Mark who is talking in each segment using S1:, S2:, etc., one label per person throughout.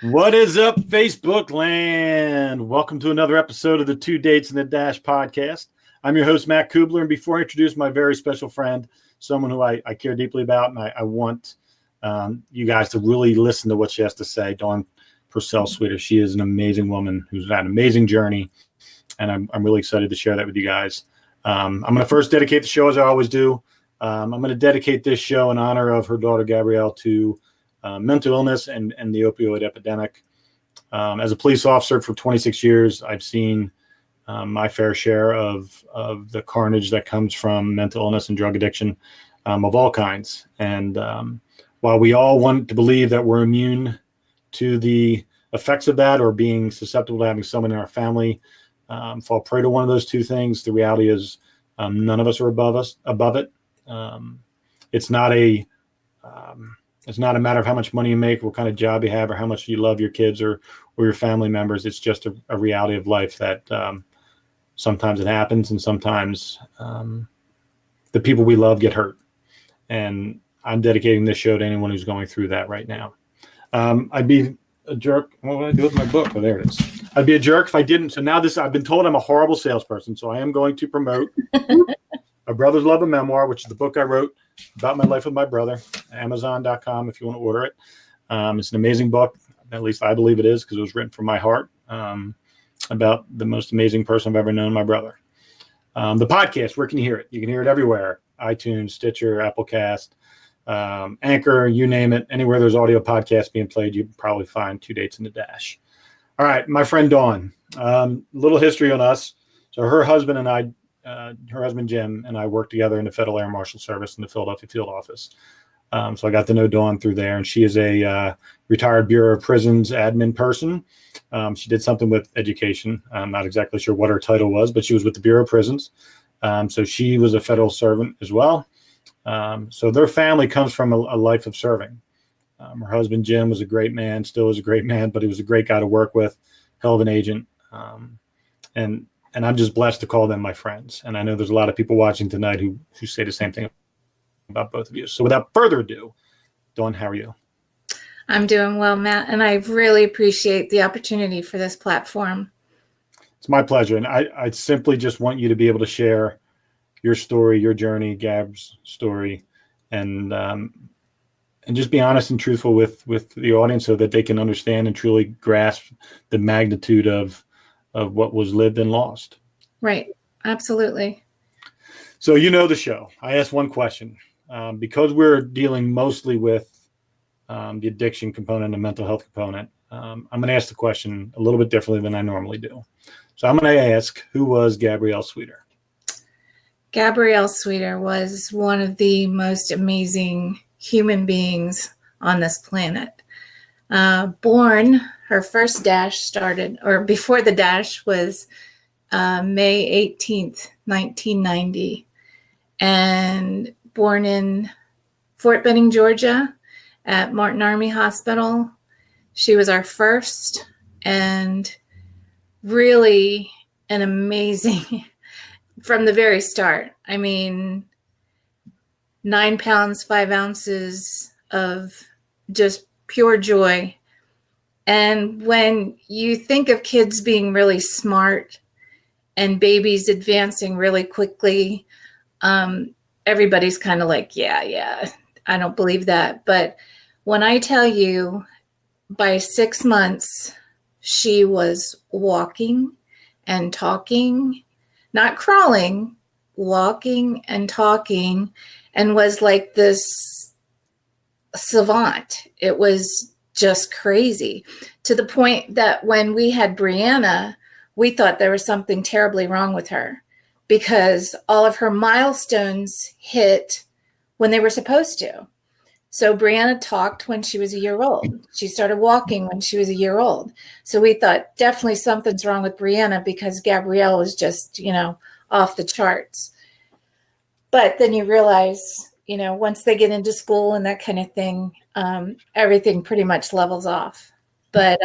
S1: What is up, Facebook land? Welcome to another episode of the Two Dates in the Dash podcast. I'm your host, Matt Cubbler, and before I introduce my very special friend, someone who I care deeply about, and I want you guys to really listen to what she has to say, Dawn Pursell Sweder. She is an amazing woman who's had an amazing journey, and I'm really excited to share that with you guys. I'm going to first dedicate the show, as I always do. I'm going to dedicate this show in honor of her daughter, Gabrielle, to mental illness and the opioid epidemic. As a police officer for 26 years, I've seen my fair share of the carnage that comes from mental illness and drug addiction of all kinds. And while we all want to believe that we're immune to the effects of that or being susceptible to having someone in our family fall prey to one of those two things, the reality is none of us are above it. It's not a matter of how much money you make, what kind of job you have, or how much you love your kids or your family members. It's just a reality of life that sometimes it happens, and sometimes the people we love get hurt. And I'm dedicating this show to anyone who's going through that right now. I'd be a jerk. What would I do with my book? Oh, there it is. I'd be a jerk if I didn't. So now I've been told I'm a horrible salesperson, so I am going to promote My Brother's Love, a Memoir, which is the book I wrote about my life with my brother. Amazon.com if you want to order it. It's an amazing book. At least I believe it is, because it was written from my heart about the most amazing person I've ever known, my brother. The podcast, where can you hear it? You can hear it everywhere. iTunes, Stitcher, Applecast, Anchor, you name it. Anywhere there's audio podcasts being played, you can probably find Two Dates in the Dash. All right, my friend Dawn. Little history on us. So her husband Jim and I worked together in the Federal Air Marshal Service in the Philadelphia field office. So I got to know Dawn through there, and she is a retired Bureau of Prisons admin person. She did something with education. I'm not exactly sure what her title was, but she was with the Bureau of Prisons. So she was a federal servant as well. So their family comes from a life of serving. Her husband, Jim, was a great man, still is a great man, but he was a great guy to work with, hell of an agent. And I'm just blessed to call them my friends. And I know there's a lot of people watching tonight who say the same thing about both of you. So without further ado, Dawn, how are you?
S2: I'm doing well, Matt, and I really appreciate the opportunity for this platform.
S1: It's my pleasure. And I simply just want you to be able to share your story, your journey, Gab's story, and just be honest and truthful with the audience so that they can understand and truly grasp the magnitude of what was lived and lost.
S2: Right. Absolutely.
S1: So you know the show. I asked one question. Because we're dealing mostly with the addiction component and mental health component, I'm going to ask the question a little bit differently than I normally do. So I'm going to ask, who was Gabrielle Sweder?
S2: Gabrielle Sweder was one of the most amazing human beings on this planet. Born, her first dash started, or before the dash was May 18th, 1990. And born in Fort Benning, Georgia at Martin Army Hospital. She was our first, and really an amazing from the very start. I mean, 9 pounds, 5 ounces of just pure joy. And when you think of kids being really smart and babies advancing really quickly, everybody's kind of like, yeah, I don't believe that. But when I tell you, by 6 months, she was walking and talking, not crawling, walking and talking, and was like this savant. It was just crazy, to the point that when we had Brianna, we thought there was something terribly wrong with her, because all of her milestones hit when they were supposed to. So Brianna talked when she was a year old. She started walking when she was a year old. So we thought definitely something's wrong with Brianna, because Gabrielle was just, off the charts. But then you realize, once they get into school and that kind of thing, everything pretty much levels off. But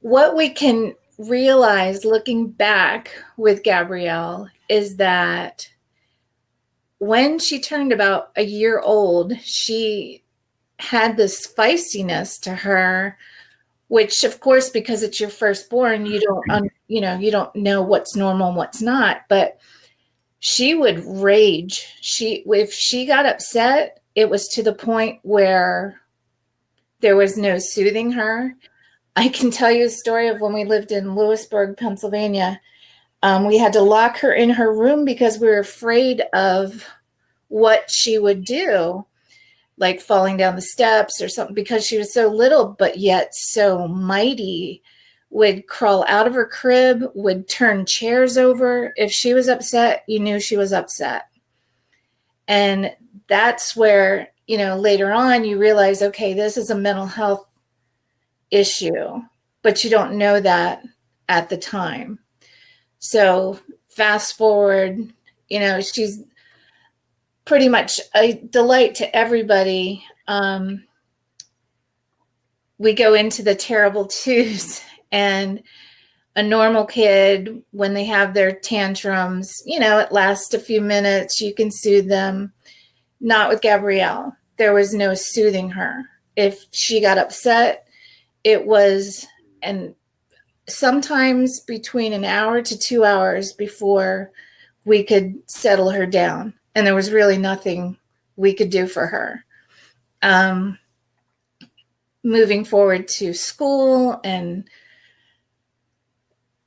S2: what we can realize looking back with Gabrielle is that when she turned about a year old, she had this feistiness to her, which of course, because it's your firstborn, you don't know what's normal and what's not, but she would rage. If she got upset, it was to the point where there was no soothing her. I can tell you a story of when we lived in Lewisburg, Pennsylvania. We had to lock her in her room because we were afraid of what she would do, like falling down the steps or something, because she was so little, but yet so mighty, would crawl out of her crib, would turn chairs over. If she was upset, you knew she was upset. And that's where, later on you realize, okay, this is a mental health issue, but you don't know that at the time. So fast forward, she's pretty much a delight to everybody. We go into the terrible twos, and a normal kid, when they have their tantrums, it lasts a few minutes. You can soothe them. Not with Gabrielle. There was no soothing her. If she got upset, it was, and sometimes between an hour to 2 hours before we could settle her down. And there was really nothing we could do for her. Moving forward to school and,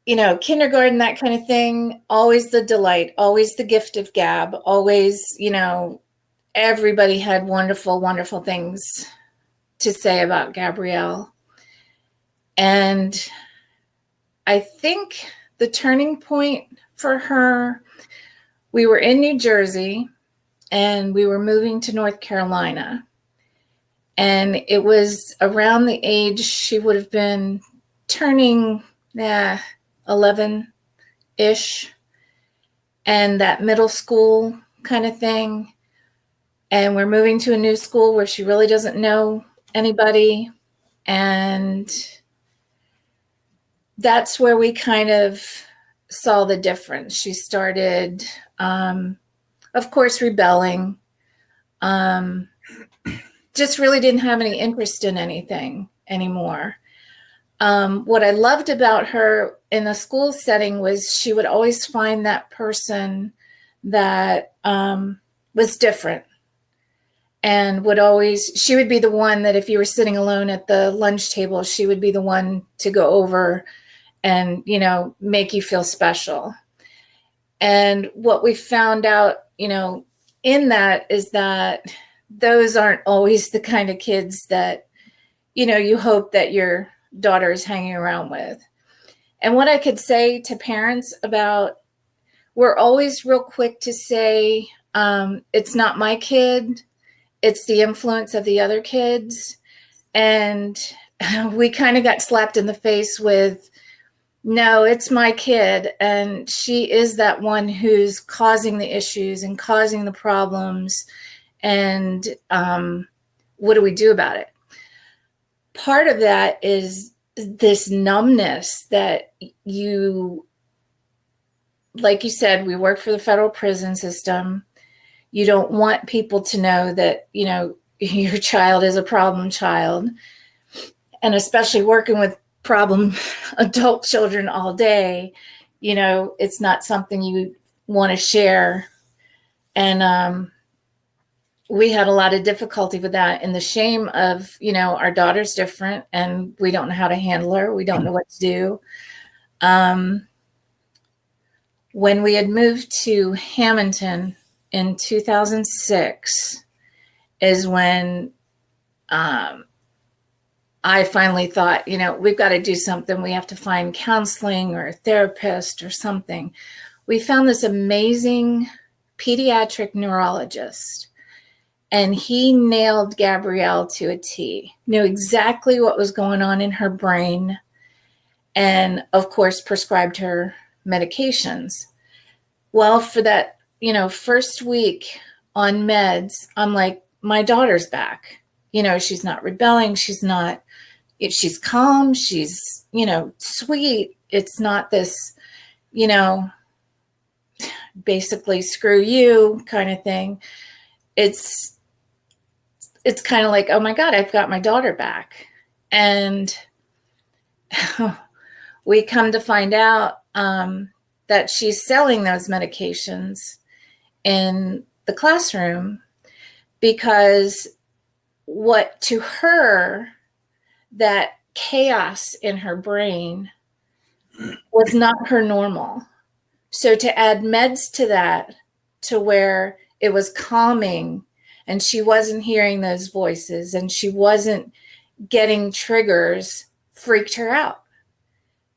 S2: kindergarten, that kind of thing, always the delight, always the gift of gab, always, everybody had wonderful, wonderful things to say about Gabrielle. And I think the turning point for her, we were in New Jersey and we were moving to North Carolina. And it was around the age she would have been turning 11-ish, and that middle school kind of thing. And we're moving to a new school where she really doesn't know anybody. And that's where we kind of saw the difference. She started, of course, rebelling. Just really didn't have any interest in anything anymore. What I loved about her in the school setting was she would always find that person that was different, and she would be the one that if you were sitting alone at the lunch table, she would be the one to go over and, make you feel special. And what we found out, in that is that those aren't always the kind of kids that, you hope that your daughter is hanging around with. And what I could say to parents about, we're always real quick to say, it's not my kid, it's the influence of the other kids. And we kind of got slapped in the face with, no, it's my kid. And she is that one who's causing the issues and causing the problems. And what do we do about it? Part of that is this numbness that like you said, we work for the federal prison system. You don't want people to know that, your child is a problem child. And especially working with problem adult children all day, it's not something you want to share. And we had a lot of difficulty with that, and the shame of, our daughter's different and we don't know how to handle her. We don't know what to do. When we had moved to Hamilton in 2006 is when I finally thought, we've got to do something. We have to find counseling or a therapist or something. We found this amazing pediatric neurologist, and he nailed Gabrielle to a T, knew exactly what was going on in her brain, and of course prescribed her medications. Well, for that, first week on meds, I'm like, my daughter's back. She's not rebelling. She's calm. She's, sweet. It's not this, basically screw you kind of thing. It's it's kind of like, oh my God, I've got my daughter back. And we come to find out that she's selling those medications in the classroom because what to her, that chaos in her brain was not her normal. So to add meds to that, to where it was calming and she wasn't hearing those voices and she wasn't getting triggers, freaked her out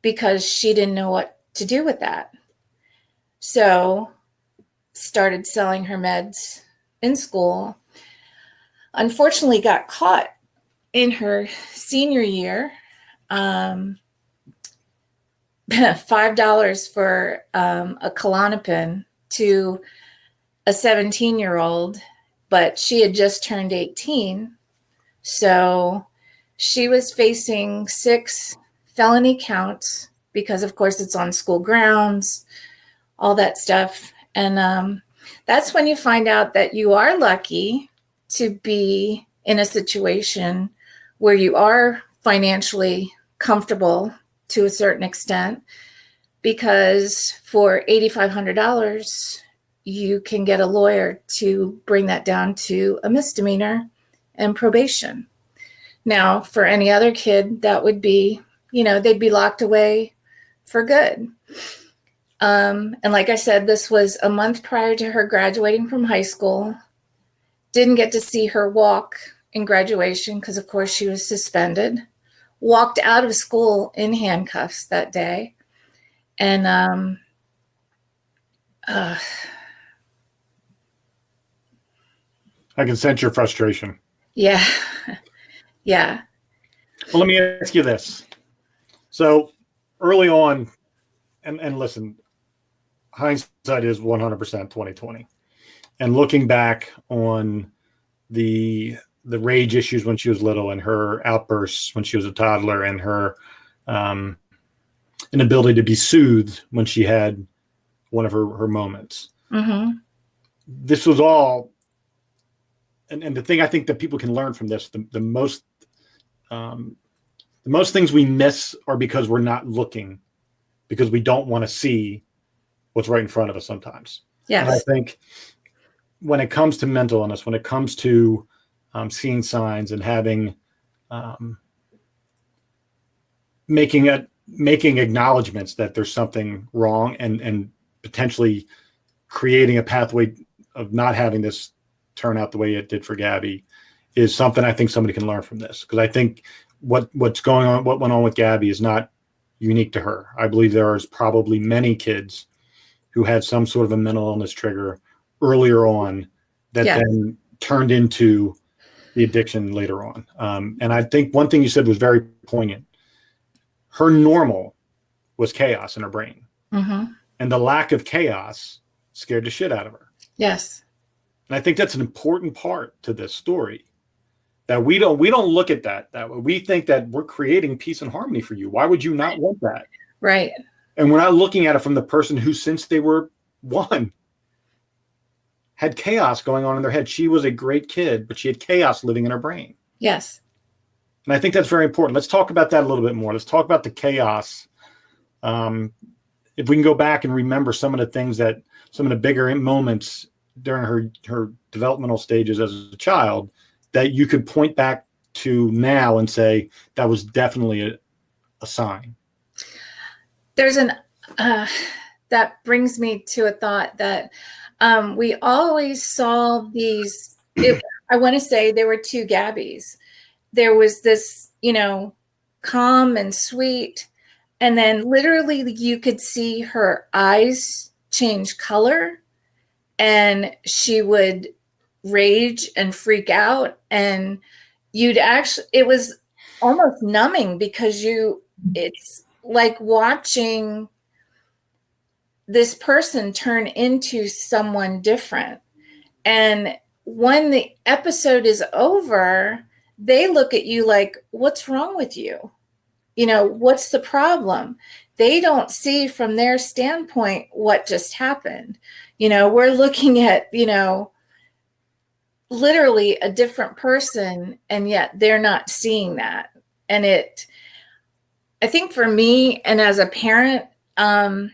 S2: because she didn't know what to do with that. So started selling her meds in school. Unfortunately got caught in her senior year. $5 for a Klonopin to a 17-year-old, but she had just turned 18. So she was facing 6 felony counts because, of course, it's on school grounds, all that stuff. And that's when you find out that you are lucky to be in a situation where you are financially comfortable to a certain extent, because for $8,500, you can get a lawyer to bring that down to a misdemeanor and probation. Now, for any other kid, that would be, they'd be locked away for good. And like I said, this was a month prior to her graduating from high school. Didn't get to see her walk in graduation because, of course, she was suspended. Walked out of school in handcuffs that day. And
S1: I can sense your frustration.
S2: Yeah. Yeah.
S1: Well, let me ask you this. So early on, and listen, hindsight is 100% 2020. And looking back on the rage issues when she was little and her outbursts when she was a toddler and her inability to be soothed when she had one of her moments.
S2: Mm-hmm.
S1: This was all, and the thing I think that people can learn from this, the most things we miss are because we're not looking, because we don't want to see what's right in front of us sometimes.
S2: Yes.
S1: And I think when it comes to mental illness, when it comes to seeing signs and having making acknowledgments that there's something wrong and potentially creating a pathway of not having this turn out the way it did for Gabby is something I think somebody can learn from this. Because I think what went on with Gabby is not unique to her. I believe there is probably many kids who had some sort of a mental illness trigger earlier on that then turned into the addiction later on. And I think one thing you said was very poignant. Her normal was chaos in her brain.
S2: Mm-hmm. And
S1: the lack of chaos scared the shit out of her.
S2: Yes.
S1: And I think that's an important part to this story, that we don't look at that way. We think that we're creating peace and harmony for you. Why would you not want that?
S2: Right.
S1: And we're not looking at it from the person who, since they were 1, had chaos going on in their head. She was a great kid, but she had chaos living in her brain.
S2: Yes.
S1: And I think that's very important. Let's talk about that a little bit more. Let's talk about the chaos. If we can go back and remember some of the things that, some of the bigger moments during her developmental stages as a child that you could point back to now and say, that was definitely a sign.
S2: There's that brings me to a thought that we always saw these, I want to say there were 2 Gabbies. There was this, calm and sweet. And then literally you could see her eyes change color and she would rage and freak out. And it was almost numbing because it's like watching this person turn into someone different. And when the episode is over, they look at you like, what's wrong with you? What's the problem? They don't see from their standpoint what just happened. We're looking at, literally a different person, and yet they're not seeing that. And I think for me, and as a parent, the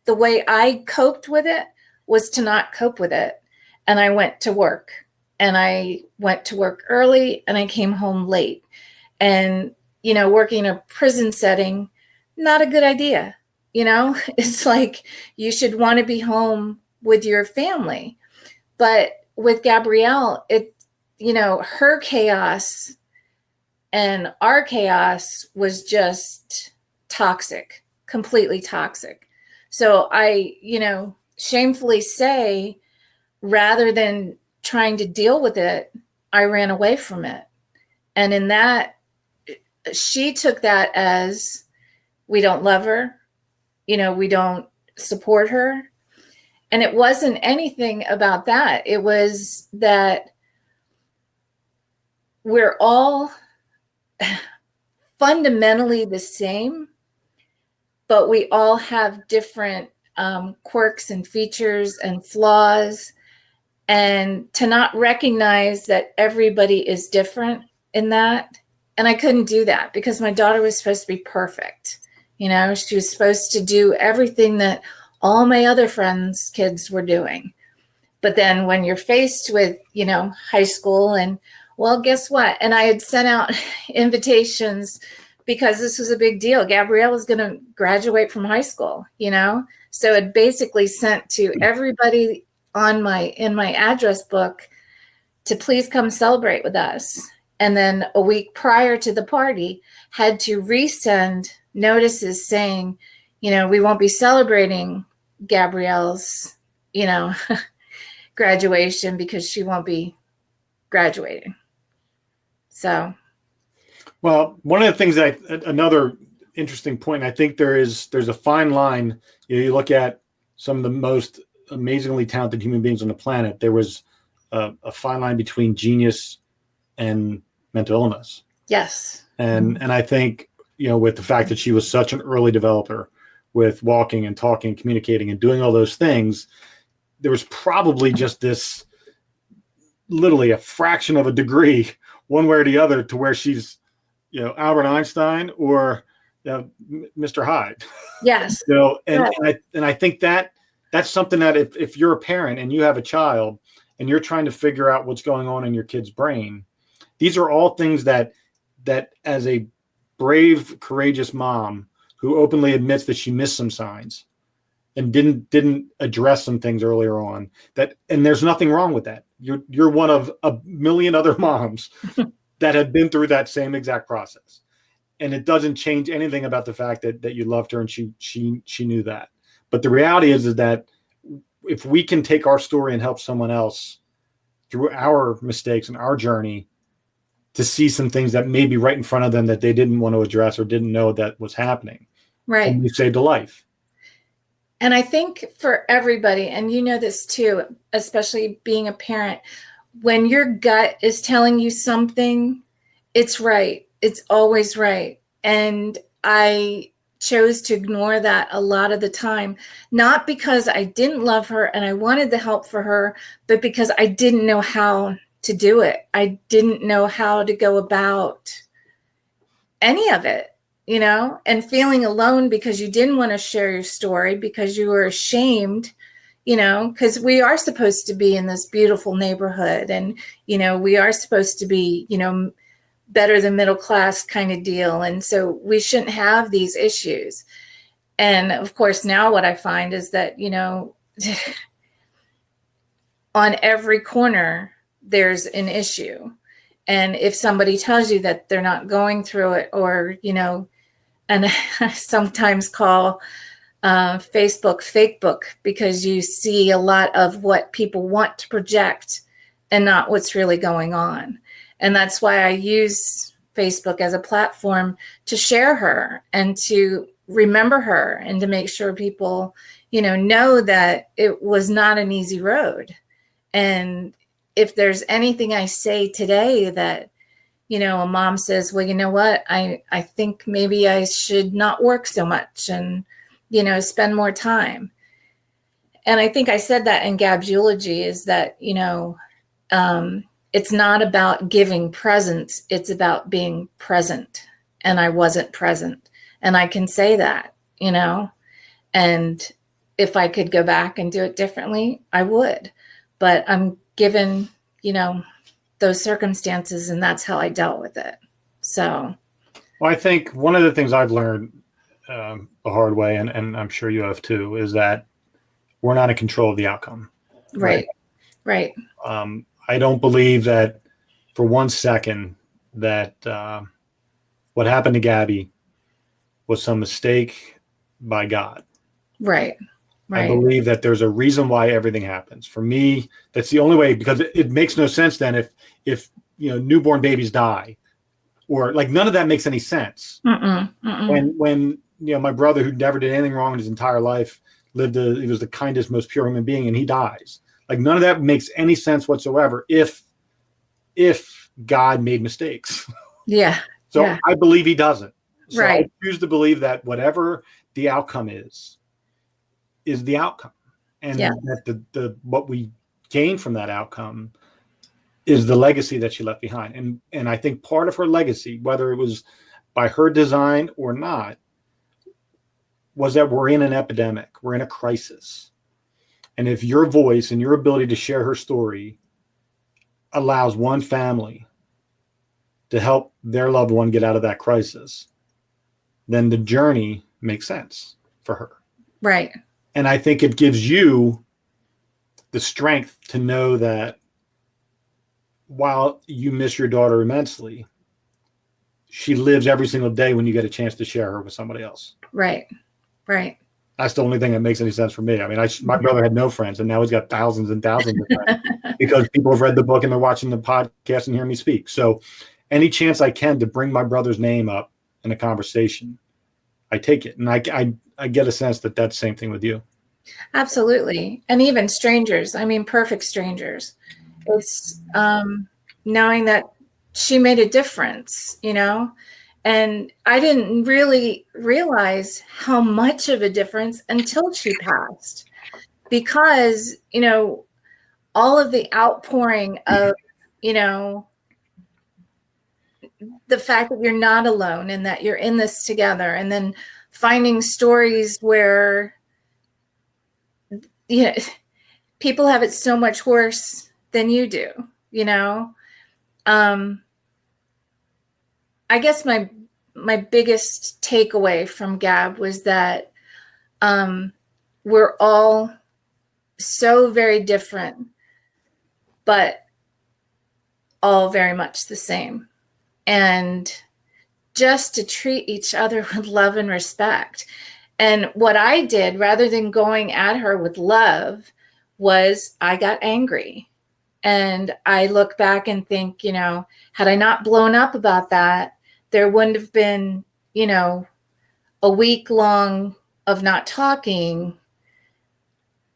S2: way I coped with it was to not cope with it. And I went to work, and I went to work early, and I came home late. And, working in a prison setting, not a good idea. It's like you should want to be home with your family. But with Gabrielle, her chaos and our chaos was just toxic, completely toxic. So I, shamefully say, rather than trying to deal with it, I ran away from it. And in that, she took that as, we don't love her, we don't support her. And it wasn't anything about that. It was that we're all fundamentally the same, but we all have different quirks and features and flaws. And to not recognize that everybody is different in that. And I couldn't do that because my daughter was supposed to be perfect. She was supposed to do everything that all my other friends' kids were doing. But then when you're faced with, high school, and well, guess what? And I had sent out invitations because this was a big deal. Gabrielle was going to graduate from high school, So it basically sent to everybody in my address book to please come celebrate with us. And then a week prior to the party, had to resend notices saying, we won't be celebrating Gabrielle's, graduation because she won't be graduating. So.
S1: Well, one of the things another interesting point, I think there's a fine line. You look at some of the most amazingly talented human beings on the planet. There was a fine line between genius and mental illness.
S2: Yes.
S1: And I think, with the fact that she was such an early developer with walking and talking and communicating and doing all those things, there was probably just this literally a fraction of a degree one way or the other to where she's, Albert Einstein or Mr. Hyde.
S2: Yes.
S1: And I think that's something that if you're a parent and you have a child and you're trying to figure out what's going on in your kid's brain, these are all things that as a brave, courageous mom who openly admits that she missed some signs and didn't address some things earlier on, and there's nothing wrong with that. You're one of a million other moms that have been through that same exact process. And it doesn't change anything about the fact that you loved her and she knew that. But the reality is that if we can take our story and help someone else through our mistakes and our journey to see some things that may be right in front of them that they didn't want to address or didn't know that was happening.
S2: Right.
S1: And we saved a life.
S2: And I think for everybody, and this too, especially being a parent, when your gut is telling you something, it's right. It's always right. And I chose to ignore that a lot of the time, not because I didn't love her and I wanted the help for her, but because I didn't know how to do it. I didn't know how to go about any of it, and feeling alone because you didn't want to share your story because you were ashamed, because we are supposed to be in this beautiful neighborhood and, we are supposed to be, better than middle class kind of deal. And so we shouldn't have these issues. And of course, now what I find is that, on every corner, there's an issue. And if somebody tells you that they're not going through it, or, and I sometimes call Facebook fake book, because you see a lot of what people want to project and not what's really going on. And that's why I use Facebook as a platform to share her and to remember her and to make sure people, know that it was not an easy road. And if there's anything I say today that, a mom says, well, you know what, I think maybe I should not work so much and, spend more time. And I think I said that in Gab's eulogy, is that, it's not about giving presents. It's about being present. And I wasn't present. And I can say that, and if I could go back and do it differently, I would. But I'm given, those circumstances, and that's how I dealt with it. So.
S1: Well, I think one of the things I've learned the hard way, and I'm sure you have too, is that we're not in control of the outcome.
S2: Right.
S1: I don't believe that for 1 second that what happened to Gabby was some mistake by God.
S2: Right.
S1: I believe that there's a reason why everything happens. For me, that's the only way, because it makes no sense then if newborn babies die, or like none of that makes any sense. When my brother, who never did anything wrong in his entire life, he was the kindest, most pure human being, and he dies. Like none of that makes any sense whatsoever if God made mistakes.
S2: Yeah.
S1: So yeah. I believe he doesn't. So
S2: right.
S1: I choose to believe that whatever the outcome is the outcome, and that the what we gain from that outcome is the legacy that she left behind. And I think part of her legacy, whether it was by her design or not, was that we're in an epidemic, we're in a crisis. And if your voice and your ability to share her story allows one family to help their loved one get out of that crisis, then the journey makes sense for her.
S2: Right.
S1: And I think it gives you the strength to know that while you miss your daughter immensely, she lives every single day when you get a chance to share her with somebody else.
S2: Right.
S1: That's the only thing that makes any sense for me. I mean, my brother had no friends, and now he's got thousands and thousands of friends because people have read the book and they're watching the podcast and hear me speak. So any chance I can to bring my brother's name up in a conversation, I take it. And I get a sense that that's the same thing with you.
S2: Absolutely. And even strangers, perfect strangers. It's knowing that she made a difference, and I didn't really realize how much of a difference until she passed, because, all of the outpouring of, the fact that you're not alone and that you're in this together, and then finding stories where people have it so much worse than you do, I guess my biggest takeaway from Gab was that we're all so very different, but all very much the same. And just to treat each other with love and respect. And what I did, rather than going at her with love, was I got angry. And I look back and think, had I not blown up about that, there wouldn't have been, a week long of not talking.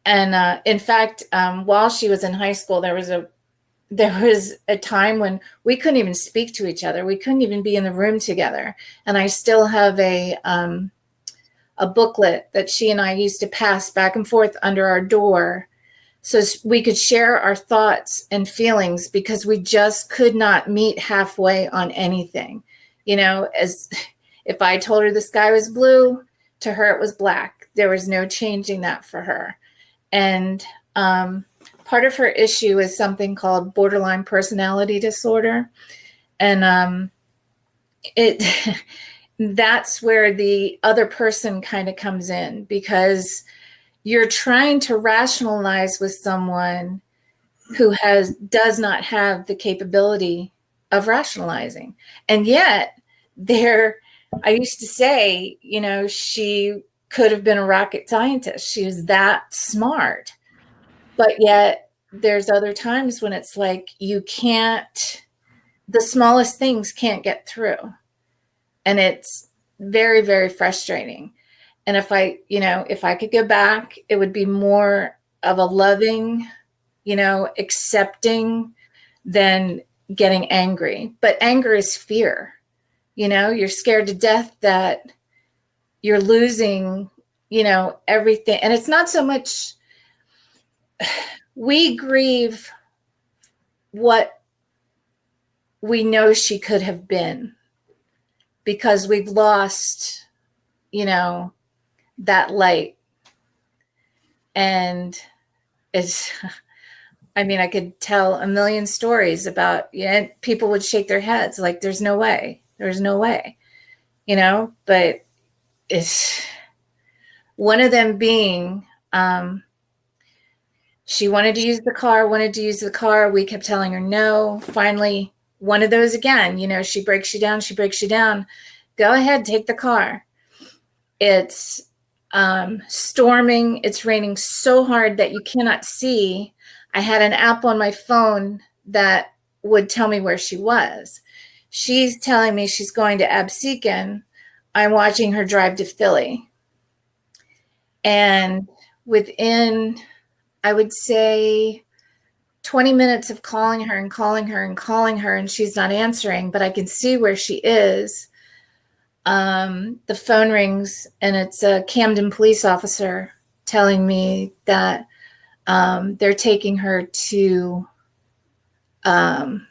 S2: And in fact, while she was in high school, there was a time when we couldn't even speak to each other. We couldn't even be in the room together. And I still have a booklet that she and I used to pass back and forth under our door so we could share our thoughts and feelings, because we just could not meet halfway on anything. As if I told her the sky was blue, to her it was black. There was no changing that for her. And part of her issue is something called borderline personality disorder. And that's where the other person kind of comes in, because you're trying to rationalize with someone who does not have the capability of rationalizing. And yet I used to say, she could have been a rocket scientist. She was that smart. But yet there's other times when it's like the smallest things can't get through. And it's very, very frustrating. And if I could go back, it would be more of a loving, accepting than getting angry. But anger is fear. You're scared to death that you're losing, everything. And it's not so much, we grieve what we know she could have been, because we've lost, that light. And it's, I could tell a million stories about, people would shake their heads like, there's no way, but it's one of them being, she wanted to use the car. We kept telling her no. Finally, one of those again, she breaks you down. Go ahead, take the car. It's storming. It's raining so hard that you cannot see. I had an app on my phone that would tell me where she was. She's telling me she's going to Absecon. I'm watching her drive to Philly. And within, I would say, 20 minutes of calling her, and she's not answering, but I can see where she is. The phone rings, and it's a Camden police officer telling me that they're taking her to, can't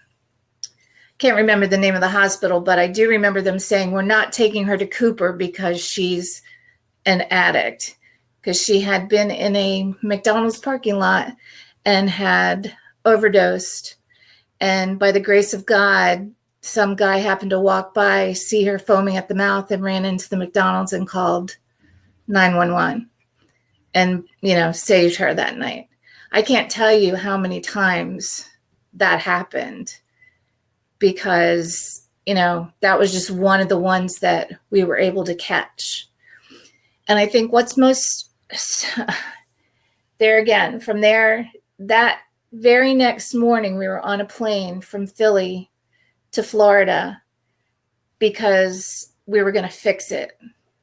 S2: remember the name of the hospital, but I do remember them saying, we're not taking her to Cooper because she's an addict, because she had been in a McDonald's parking lot and had overdosed. And by the grace of God, some guy happened to walk by, see her foaming at the mouth, and ran into the McDonald's and called 911 and, saved her that night. I can't tell you how many times that happened, because, that was just one of the ones that we were able to catch. And I think what's most there again, from there, that very next morning, we were on a plane from Philly to Florida because we were going to fix it.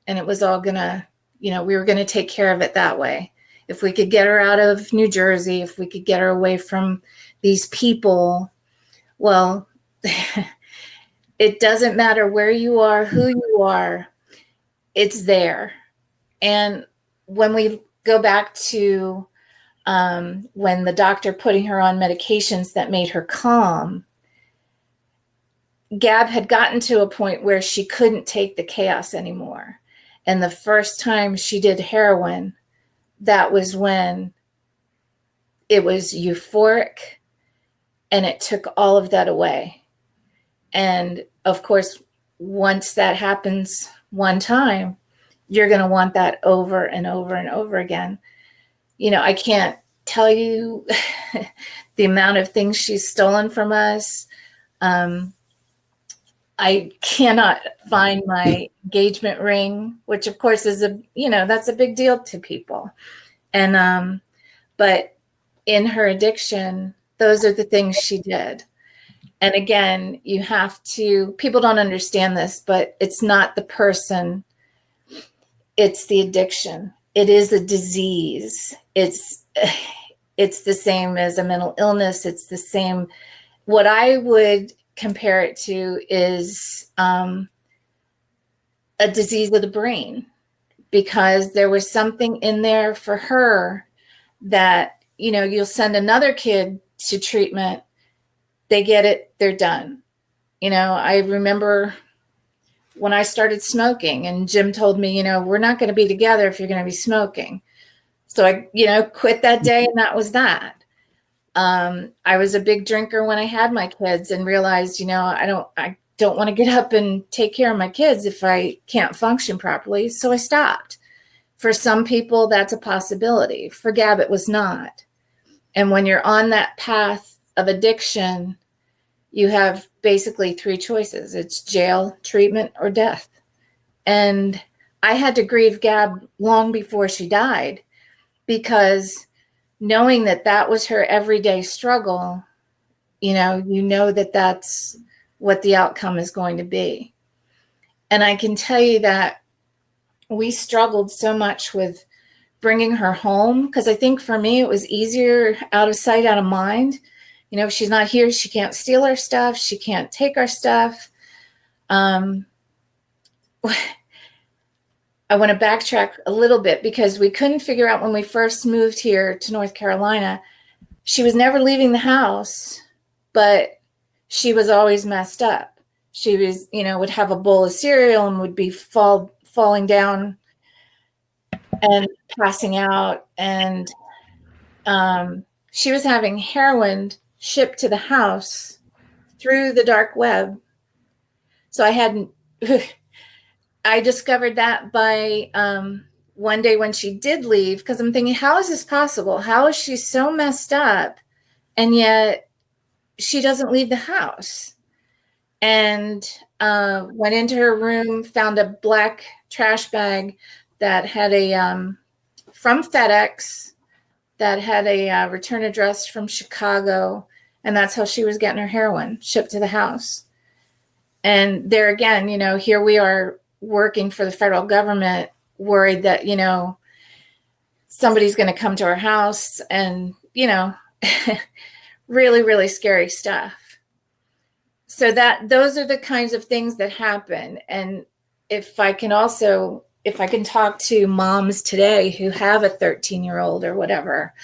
S2: And it was all going to, we were going to take care of it that way. If we could get her out of New Jersey, if we could get her away from these people, well, it doesn't matter where you are, who you are, it's there. And when we go back to when the doctor putting her on medications that made her calm, Gab had gotten to a point where she couldn't take the chaos anymore. And the first time she did heroin, that was when it was euphoric, and it took all of that away. And of course, once that happens one time, you're going to want that over and over and over again. I can't tell you the amount of things she's stolen from us. I cannot find my engagement ring, which of course is that's a big deal to people. And, but in her addiction, those are the things she did. And again, people don't understand this, but it's not the person, it's the addiction. It is a disease. It's the same as a mental illness. It's the same. What I would compare it to is a disease of the brain, because there was something in there for her that, you'll send another kid to treatment, they get it, they're done. I remember when I started smoking, and Jim told me, we're not going to be together if you're going to be smoking. So I, quit that day, and that was that. I was a big drinker when I had my kids, and realized, I don't want to get up and take care of my kids if I can't function properly. So I stopped. For some people, that's a possibility. For Gab, it was not. And when you're on that path of addiction, you have basically three choices. It's jail, treatment, or death. And I had to grieve Gab long before she died, because knowing that that was her everyday struggle, that that's what the outcome is going to be. And I can tell you that we struggled so much with bringing her home, because I think for me, it was easier out of sight, out of mind. If she's not here, she can't steal our stuff. She can't take our stuff. I want to backtrack a little bit, because we couldn't figure out when we first moved here to North Carolina, she was never leaving the house but she was always messed up. She was, would have a bowl of cereal and would be falling down and passing out. And she was having heroin shipped to the house through the dark web. So I discovered that by one day when she did leave, because I'm thinking, how is this possible? How is she so messed up and yet she doesn't leave the house? And went into her room, found a black trash bag that had from FedEx, that had a return address from Chicago. And that's how she was getting her heroin shipped to the house. And there again, here we are working for the federal government, worried that, somebody's going to come to our house and, really, really scary stuff. So those are the kinds of things that happen. And if I can talk to moms today who have a 13-year-old or whatever,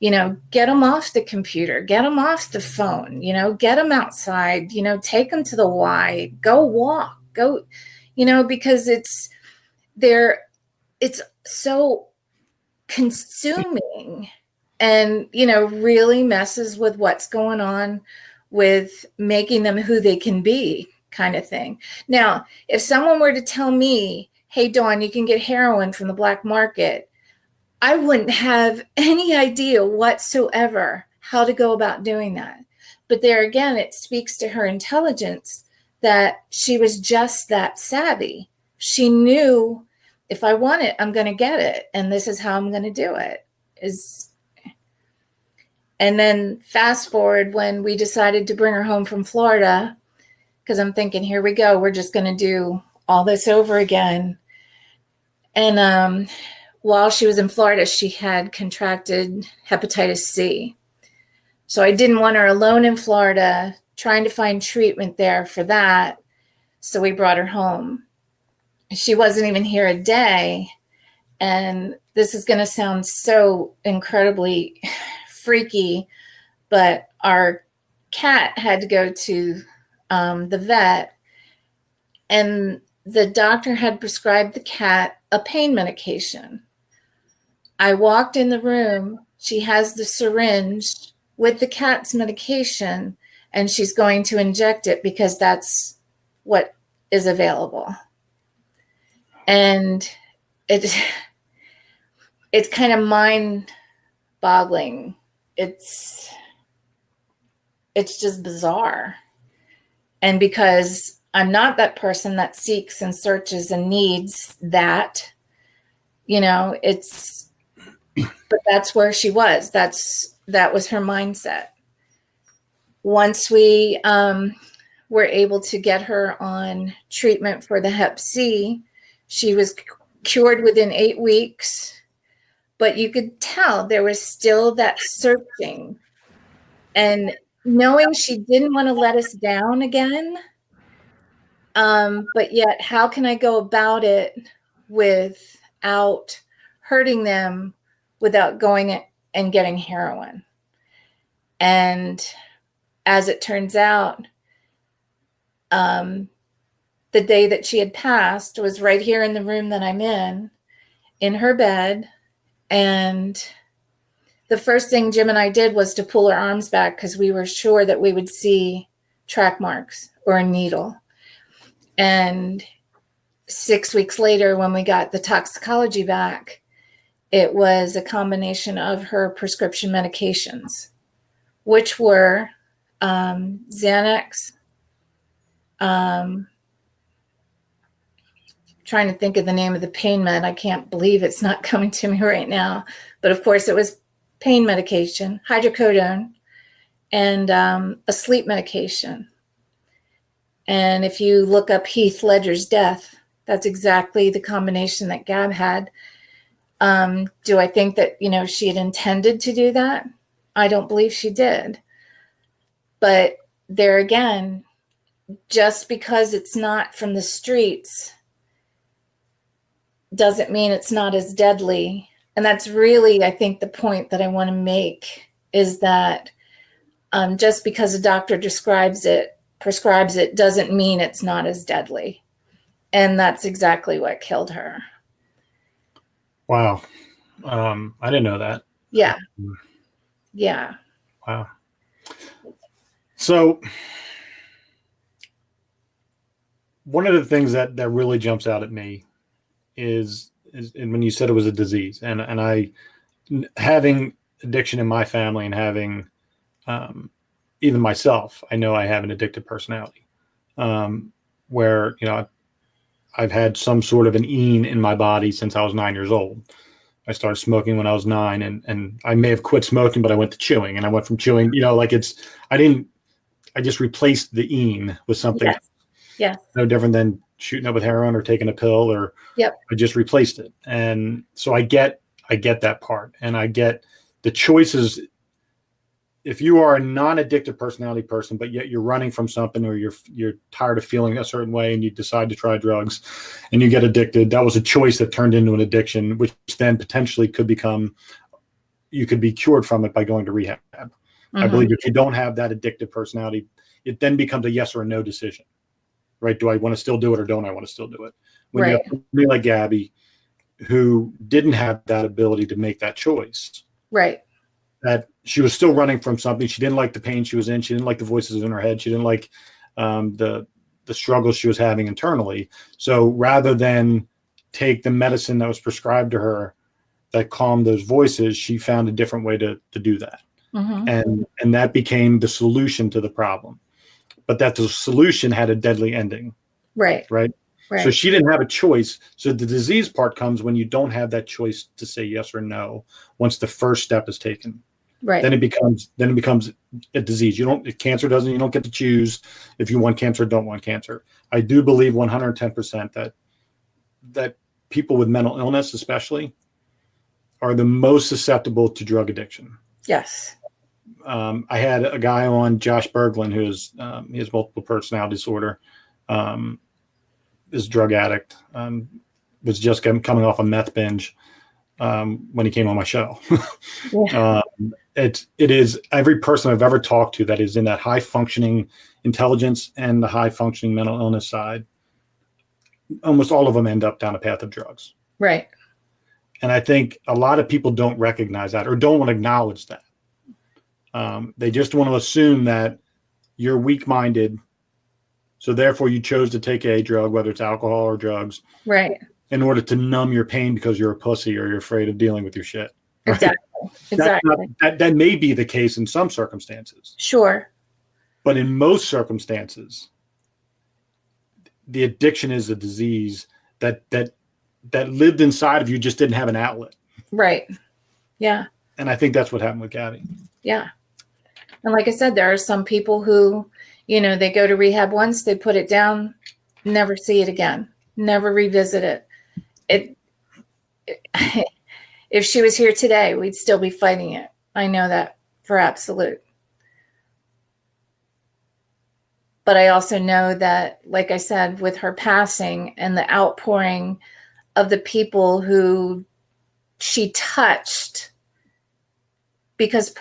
S2: get them off the computer, get them off the phone, get them outside, take them to the Y, go walk, go, because it's so consuming and, really messes with what's going on with making them who they can be, kind of thing. Now, if someone were to tell me, hey, Dawn, you can get heroin from the black market, I wouldn't have any idea whatsoever how to go about doing that. But there again, it speaks to her intelligence that she was just that savvy. She knew, if I want it, I'm going to get it. And this is how I'm going to do it. And then fast forward when we decided to bring her home from Florida, because I'm thinking, here we go. We're just going to do all this over again. And while she was in Florida, she had contracted hepatitis C. So I didn't want her alone in Florida, trying to find treatment there for that. So we brought her home. She wasn't even here a day. And this is going to sound so incredibly freaky, but our cat had to go to the vet, and the doctor had prescribed the cat a pain medication. I walked in the room. She has the syringe with the cat's medication, and she's going to inject it because that's what is available. And it's kind of mind-boggling. It's just bizarre. And because I'm not that person that seeks and searches and needs that, but that's where she was. That was her mindset. Once we were able to get her on treatment for the Hep C, she was cured within 8 weeks. But you could tell there was still that searching and knowing she didn't want to let us down again. But yet, how can I go about it without hurting them, without going and getting heroin? And as it turns out, the day that she had passed was right here in the room that I'm in her bed. And the first thing Jim and I did was to pull her arms back because we were sure that we would see track marks or a needle. And 6 weeks later, when we got the toxicology back, it was a combination of her prescription medications, which were Xanax, trying to think of the name of the pain med. I can't believe it's not coming to me right now. But of course, it was pain medication, hydrocodone, and a sleep medication. And if you look up Heath Ledger's death, that's exactly the combination that Gab had. Do I think that, she had intended to do that? I don't believe she did. But there again, just because it's not from the streets doesn't mean it's not as deadly. And that's really, I think, the point that I want to make is that Just because a doctor prescribes it doesn't mean it's not as deadly. And that's exactly what killed her.
S1: Wow. I didn't know that.
S2: Yeah. Yeah.
S1: Wow. So one of the things that really jumps out at me is when you said it was a disease, and I, having addiction in my family and having even myself, I know I have an addictive personality, where, I've had some sort of an EEN in my body since I was 9 years old. I started smoking when I was 9, and I may have quit smoking, but I went to chewing, and I went from chewing, I just replaced the EEN with something
S2: Yes. Yeah.
S1: no different than shooting up with heroin or taking a pill, or
S2: Yep.
S1: I just replaced it. And so I get that part, and I get the choices. If you are a non-addictive personality person, but yet you're running from something, or you're tired of feeling a certain way and you decide to try drugs and you get addicted, that was a choice that turned into an addiction, which then potentially you could be cured from it by going to rehab. Mm-hmm. I believe if you don't have that addictive personality, it then becomes a yes or a no decision, right? Do I want to still do it, or don't I want to still do it? When you have somebody like Gabby, who didn't have that ability to make that choice,
S2: right?
S1: That she was still running from something. She didn't like the pain she was in. She didn't like the voices in her head. She didn't like the struggles she was having internally. So rather than take the medicine that was prescribed to her that calmed those voices, she found a different way to do that. Mm-hmm. And that became the solution to the problem. But that the solution had a deadly ending. Right. So she didn't have a choice. So the disease part comes when you don't have that choice to say yes or no once the first step is taken. Right. Then it becomes a disease. You don't get to choose if you want cancer or don't want cancer. I do believe 110% that people with mental illness especially are the most susceptible to drug addiction. Yes. I had a guy on, Josh Berglund, who he has multiple personality disorder, is a drug addict, was just coming off a meth binge when he came on my show. Yeah. It is every person I've ever talked to that is in that high functioning intelligence and the high functioning mental illness side. Almost all of them end up down a path of drugs. Right. And I think a lot of people don't recognize that, or don't want to acknowledge that. They just want to assume that you're weak-minded, so therefore you chose to take a drug, whether it's alcohol or drugs, right, in order to numb your pain because you're a pussy or you're afraid of dealing with your shit. Right? Exactly. That may be the case in some circumstances. Sure. But in most circumstances, the addiction is a disease that lived inside of you, just didn't have an outlet. Right. Yeah. And I think that's what happened with Gabby. Yeah. And like I said, there are some people who, they go to rehab once, they put it down, never see it again, never revisit it. If she was here today, we'd still be fighting it. I know that for absolute. But I also know that, like I said, with her passing and the outpouring of the people who she touched, because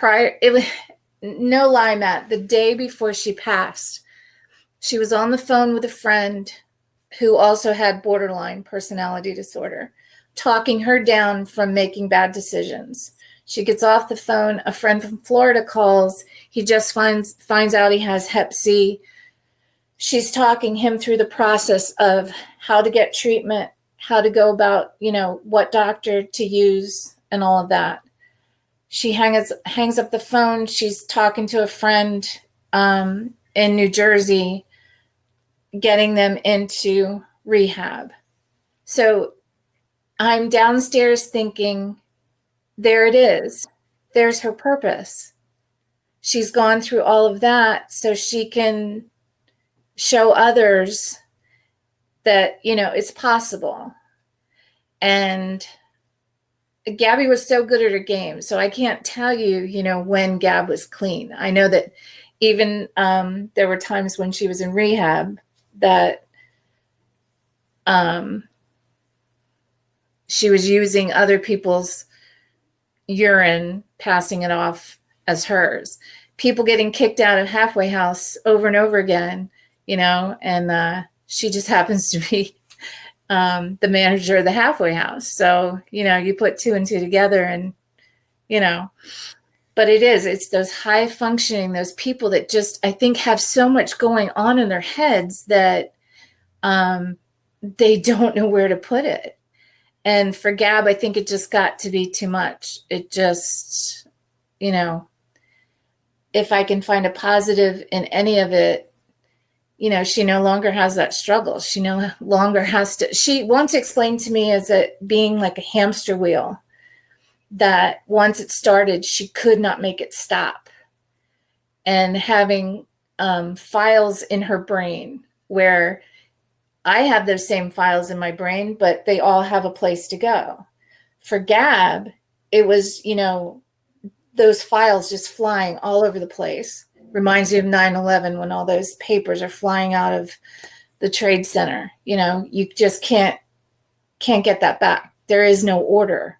S1: no lie, Matt, the day before she passed, she was on the phone with a friend who also had borderline personality disorder, talking her down from making bad decisions. She gets off the phone. A friend from Florida calls. He just finds out he has Hep C. She's talking him through the process of how to get treatment, how to go about, what doctor to use and all of that. She hangs up the phone. She's talking to a friend in New Jersey, getting them into rehab. So I'm downstairs thinking, there it is. There's her purpose. She's gone through all of that so she can show others that, it's possible. And Gabby was so good at her game. So I can't tell you, when Gab was clean. I know that even there were times when she was in rehab that she was using other people's urine, passing it off as hers.
S2: people getting kicked out of halfway house over and over again, and she just happens to be the manager of the halfway house. So, you put two and two together and, but it's those high functioning, those people that just, I think, have so much going on in their heads that they don't know where to put it. And for Gab, I think it just got to be too much. It just, if I can find a positive in any of it, she no longer has that struggle. She no longer has to, she once explained to me as it being like a hamster wheel, that once it started, she could not make it stop. And having files in her brain where I have those same files in my brain, but they all have a place to go. For Gab, it was, those files just flying all over the place. Reminds me of 9/11 when all those papers are flying out of the Trade Center. You just can't get that back. There is no order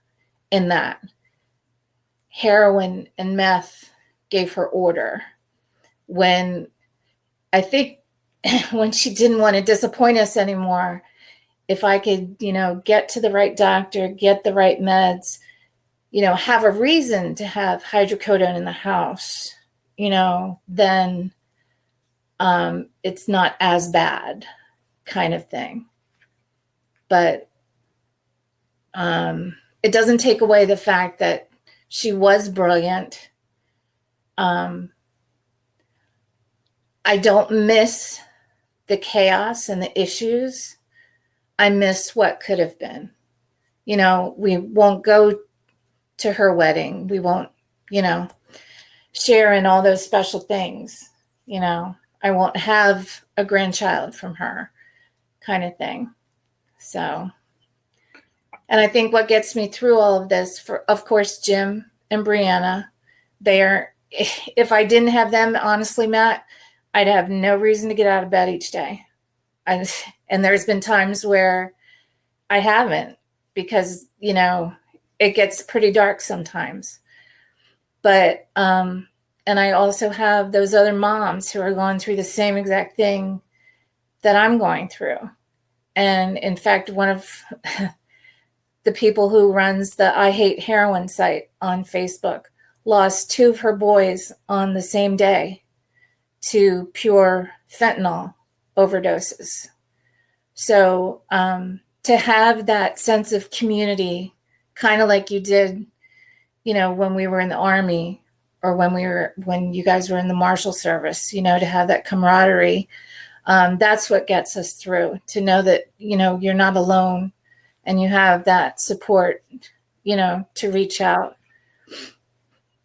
S2: in that. Heroin and meth gave her order. When I think when she didn't want to disappoint us anymore, if I could, get to the right doctor, get the right meds, have a reason to have hydrocodone in the house, then it's not as bad kind of thing. But it doesn't take away the fact that she was brilliant. I don't miss the chaos and the issues. I miss what could have been. We won't go to her wedding. We won't, share in all those special things. I won't have a grandchild from her kind of thing. So, and I think what gets me through all of this, of course, Jim and Brianna, if I didn't have them, honestly, Matt, I'd have no reason to get out of bed each day. And there's been times where I haven't because, it gets pretty dark sometimes. But, and I also have those other moms who are going through the same exact thing that I'm going through. And in fact, one of the people who runs the I Hate Heroin site on Facebook lost two of her boys on the same day to pure fentanyl overdoses. So to have that sense of community, kind of like you did, when we were in the Army or when you guys were in the Marshal Service, to have that camaraderie, that's what gets us through, to know that, you're not alone and you have that support, to reach out.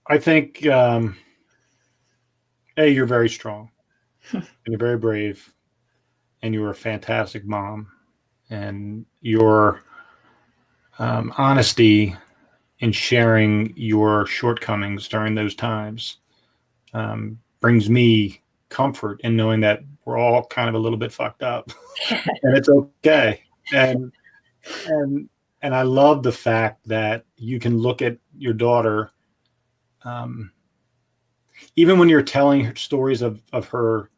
S1: I think, you're very strong and you're very brave and you're a fantastic mom, and your honesty in sharing your shortcomings during those times brings me comfort in knowing that we're all kind of a little bit fucked up and it's okay. And I love the fact that you can look at your daughter, even when you're telling her stories of her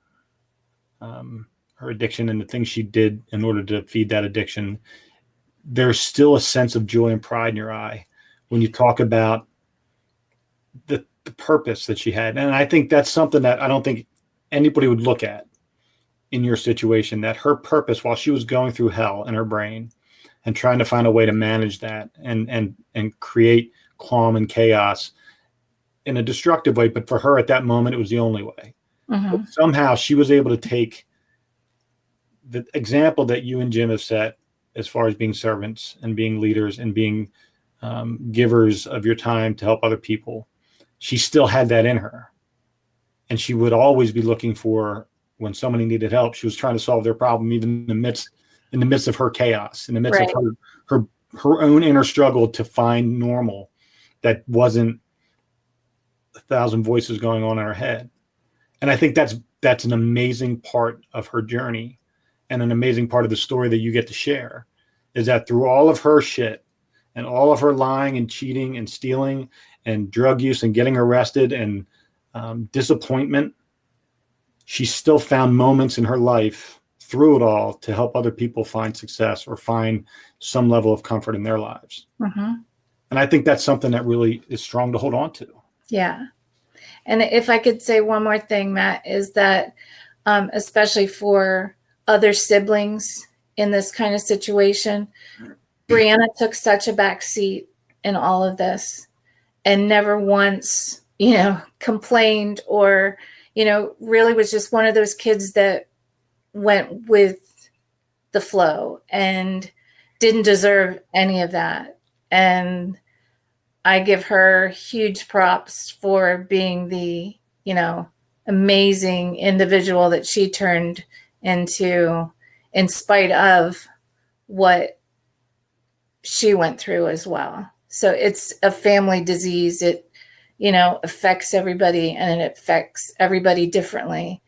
S1: addiction and the things she did in order to feed that addiction, there's still a sense of joy and pride in your eye when you talk about the purpose that she had. And I think that's something that I don't think anybody would look at in your situation, that her purpose, while she was going through hell in her brain and trying to find a way to manage that and create calm and chaos in a destructive way. But for her at that moment, it was the only way. Mm-hmm. But somehow she was able to take the example that you and Jim have set as far as being servants and being leaders and being givers of your time to help other people. She still had that in her. And she would always be looking for, when somebody needed help, she was trying to solve their problem, even in the midst of her chaos, in the midst right. of her own inner struggle to find normal that wasn't 1,000 voices going on in her head. And I think that's an amazing part of her journey and an amazing part of the story that you get to share, is that through all of her shit and all of her lying and cheating and stealing and drug use and getting arrested and disappointment, she still found moments in her life through it all to help other people find success or find some level of comfort in their lives.
S2: Mm-hmm.
S1: And I think that's something that really is strong to hold on to.
S2: Yeah. And if I could say one more thing, Matt, is that especially for other siblings in this kind of situation, Brianna took such a back seat in all of this and never once, complained or, really was just one of those kids that went with the flow and didn't deserve any of that. And I give her huge props for being the, amazing individual that she turned into in spite of what she went through as well. So it's a family disease. It, affects everybody and it affects everybody differently.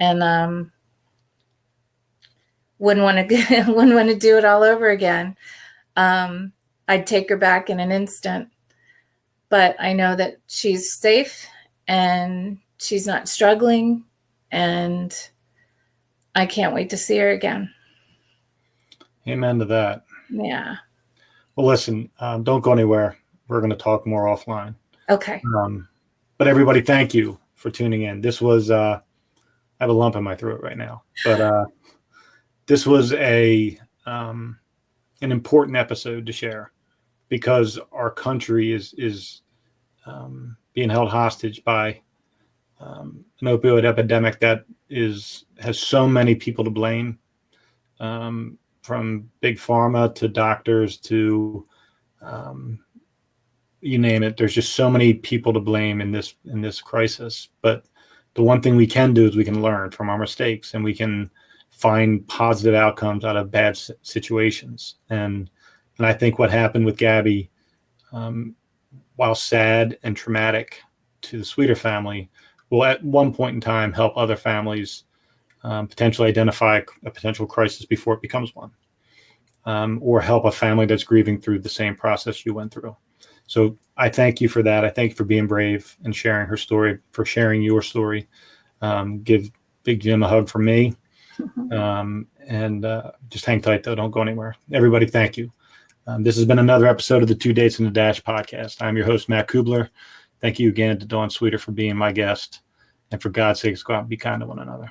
S2: And wouldn't want to do it all over again. I'd take her back in an instant. But I know that she's safe and she's not struggling, and I can't wait to see her again.
S1: Amen to that.
S2: Yeah.
S1: Well, listen, don't go anywhere. We're going to talk more offline.
S2: Okay.
S1: But everybody, thank you for tuning in. This was, I have a lump in my throat right now, but this was an important episode to share because our country is being held hostage by an opioid epidemic that has so many people to blame, from big pharma to doctors to you name it. There's just so many people to blame in this crisis. But the one thing we can do is we can learn from our mistakes and we can find positive outcomes out of bad situations. And I think what happened with Gabby, while sad and traumatic to the Sweder family, will at one point in time help other families potentially identify a potential crisis before it becomes one, or help a family that's grieving through the same process you went through. So I thank you for that. I thank you for being brave and sharing her story, for sharing your story. Give Big Jim a hug from me. And just hang tight, though. Don't go anywhere. Everybody, thank you. This has been another episode of the 2 Dates in the Dash podcast. I'm your host, Matt Cubbler. Thank you again to Dawn Sweder for being my guest. And for God's sakes, go out and be kind to one another.